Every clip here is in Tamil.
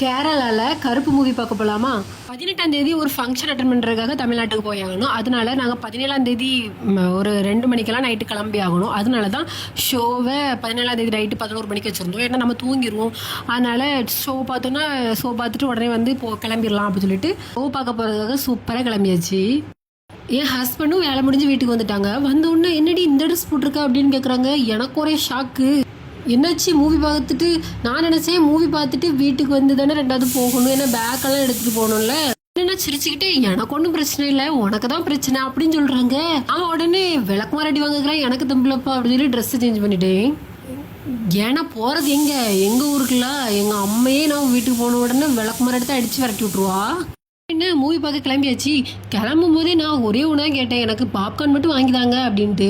கேரளாவில் கருப்பு மூவி பார்க்க போகலாமா? 18ஆம் தேதி ஒரு ஃபங்க்ஷன் அட்டன் பண்ணுறதுக்காக தமிழ்நாட்டுக்கு போய் ஆகணும். அதனால நாங்கள் 17ஆம் தேதி ஒரு 2 மணிக்கெல்லாம் நைட்டு கிளம்பி ஆகணும். அதனால தான் ஷோவை 17ஆம் தேதி நைட்டு 11 மணிக்கு வச்சுருந்தோம். ஏன்னா நம்ம தூங்கிடுவோம். அதனால் ஷோ பார்த்துட்டு உடனே வந்து கிளம்பிடலாம் அப்படின்னு சொல்லிட்டு ஷோ பார்க்க போகிறதுக்காக சூப்பராக கிளம்பியாச்சு. என் ஹஸ்பண்டும் வேலை முடிஞ்சு வீட்டுக்கு வந்துட்டாங்க. வந்தோடனே என்னடி இந்த ட்ரெஸ் போட்டிருக்க அப்படின்னு கேட்குறாங்க. எனக்கு ஒரே ஷாக்கு. என்னாச்சு மூவி பார்த்துட்டு நான் நினச்சேன் மூவி பார்த்துட்டு வீட்டுக்கு வந்து தானே 2வது போகணும், ஏன்னா பேக்கெல்லாம் எடுத்துகிட்டு போகணும்ல. என்ன சிரிச்சுக்கிட்டு எனக்கு ஒன்றும் பிரச்சனை இல்லை, உனக்கு தான் பிரச்சனை அப்படின்னு சொல்கிறாங்க. அவன் உடனே விளக்குமாறு அடி வாங்குறேன், எனக்கு தம்பிலப்பா அப்படின்னு சொல்லி ட்ரெஸ்ஸை சேஞ்ச் பண்ணிட்டேன். ஏன்னா போகிறது எங்கள் ஊருக்குள்ள எங்கள் அம்மையே நான் வீட்டுக்கு போன உடனே விளக்குமாறு எடுத்து அடித்து விரட்டி விட்ருவா. என்ன மூவி பார்க்க கிளம்பியாச்சு. கிளம்பும் போதே நான் ஒரே ஒன்றா கேட்டேன், எனக்கு பாப்கார்ன் மட்டும் வாங்கிதாங்க அப்படின்ட்டு.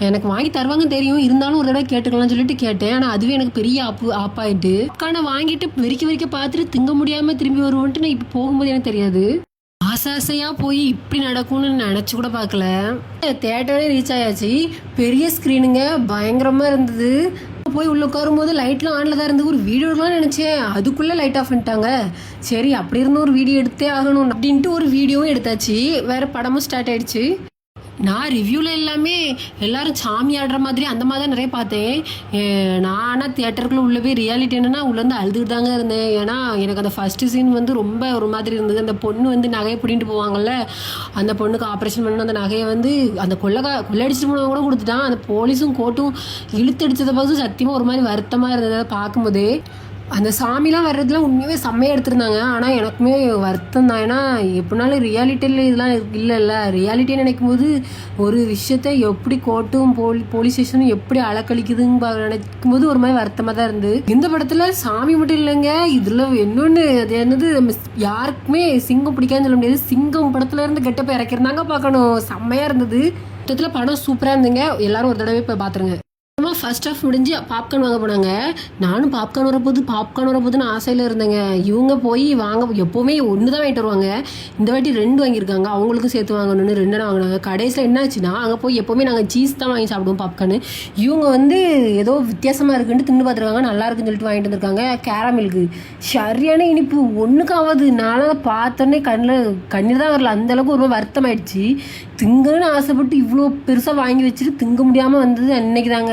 எனக்கு வாங்கி தருவாங்கன்னு தெரியும், இருந்தாலும் ஒரு தடவை கேட்டுக்கலாம்னு சொல்லிட்டு கேட்டேன். ஆனால் அதுவே எனக்கு பெரிய ஆப்பாயிட்டு. பாப்கார்னை வாங்கிட்டு வெறிக்க பார்த்துட்டு திங்க முடியாமல் திரும்பி வருவோன்ட்டு நான் இப்போ போகும்போது எனக்கு தெரியாது. ஆசையாக போய் இப்படி நடக்கும்னு நினச்சி கூட பார்க்கல. தேட்டரே ரீச் ஆயாச்சு. பெரிய ஸ்க்ரீனுங்க, பயங்கரமாக இருந்தது. போய் உள்ள உட்காரும்போது லைட்லாம் ஆன்ல தான் இருந்து ஒரு வீடியோ எடுக்கலாம்னு நினச்சேன். அதுக்குள்ளே லைட் ஆஃப் பண்ணிட்டாங்க. சரி அப்படி இருந்து ஒரு வீடியோ எடுத்தே ஆகணும் அப்படின்ட்டு ஒரு வீடியோவும் எடுத்தாச்சு. வேறு படமும் ஸ்டார்ட் ஆயிடுச்சு. நான் ரிவ்யூவில் எல்லாமே எல்லாரும் சாமி ஆடுற மாதிரி அந்த மாதிரி தான் நிறைய பார்த்தேன். நான் ஆனால் தியேட்டருக்குள்ளே உள்ளே போய் ரியாலிட்டி என்னென்னா உள்ளேருந்து அழுதுகிட்டு தாங்க இருந்தேன். ஏன்னா எனக்கு அந்த ஃபஸ்ட்டு சீன் வந்து ரொம்ப ஒரு மாதிரி இருந்தது. அந்த பொண்ணு வந்து நகையை பிடிட்டு போவாங்கல்ல, அந்த பொண்ணுக்கு ஆப்ரேஷன் பண்ணணும், அந்த நகையை வந்து அந்த கொள்ளடிச்சிட்டு போனவங்க கூட கொடுத்துட்டான். அந்த போலீஸும் கோர்ட்டும் இழுத்தடிச்சதை பார்த்து சத்தியமாக ஒரு மாதிரி வருத்தமாக இருந்தது அதை பார்க்கும்போதே. அந்த சாமிலாம் வர்றதுலாம் உண்மையாகவே செம்மையாக எடுத்திருந்தாங்க. ஆனால் எனக்குமே வருத்தம் தான். ஏன்னா எப்படினாலும் ரியாலிட்டியில் இதெல்லாம் இல்லைல்ல. ரியாலிட்டின்னு நினைக்கும் போது ஒரு விஷயத்த எப்படி கோர்ட்டும் போலீஸ் ஸ்டேஷனும் எப்படி அலக்கழிக்குதுன்னு நினைக்கும் போது ஒரு மாதிரி வருத்தமாக தான் இருந்து. இந்த படத்தில் சாமி மட்டும் இல்லைங்க, இதில் இன்னொன்று அது என்னது, யாருக்குமே சிங்கம் பிடிக்காதுன்னு சொல்ல முடியாது. சிங்கம் படத்துல இருந்து கெட்டப்ப இறக்கிருந்தாங்க, பார்க்கணும். செம்மையாக இருந்தது. மொத்தத்தில் படம் சூப்பராக இருந்துங்க. எல்லாரும் ஒரு தடவை போய் பார்த்துருங்க. ஃபர்ஸ்ட் ஆஃப் முடிஞ்சு பாப்கார்ன் வாங்க போனாங்க. நானும் பாப்கார்ன் வரப்போகுதுன்னு ஆசையில் இருந்தேங்க. இவங்க போய் எப்போவுமே ஒன்று தான் வாங்கிட்டு வருவாங்க. இந்த வாட்டி 2 வாங்கியிருக்காங்க. அவங்களுக்கும் சேர்த்து வாங்கணும்னு 2 வாங்கினாங்க. கடைசியில் என்ன ஆச்சுன்னா, அங்கே போய் எப்போவுமே நாங்கள் சீஸ் தான் வாங்கி சாப்பிடுவோம் பாப்கார்னு. இவங்க வந்து ஏதோ வித்தியாசமாக இருக்குன்ட்டு தின்னு பார்த்துருக்காங்க. நல்லா இருக்குன்னு சொல்லிட்டு வாங்கிட்டு வந்திருக்காங்க. கேரமில்க்கு சரியான இனிப்பு, ஒன்றுக்கு ஆகாது. நானும் பார்த்தோன்னே கண்ணீர் தான் வரல, அந்தளவுக்கு ஒரு வருத்தமாயிடுச்சு. திங்கன்னு ஆசைப்பட்டு இவ்வளோ பெருசாக வாங்கி வச்சுட்டு திங்க முடியாமல் வந்தது அன்னைக்கு தாங்க.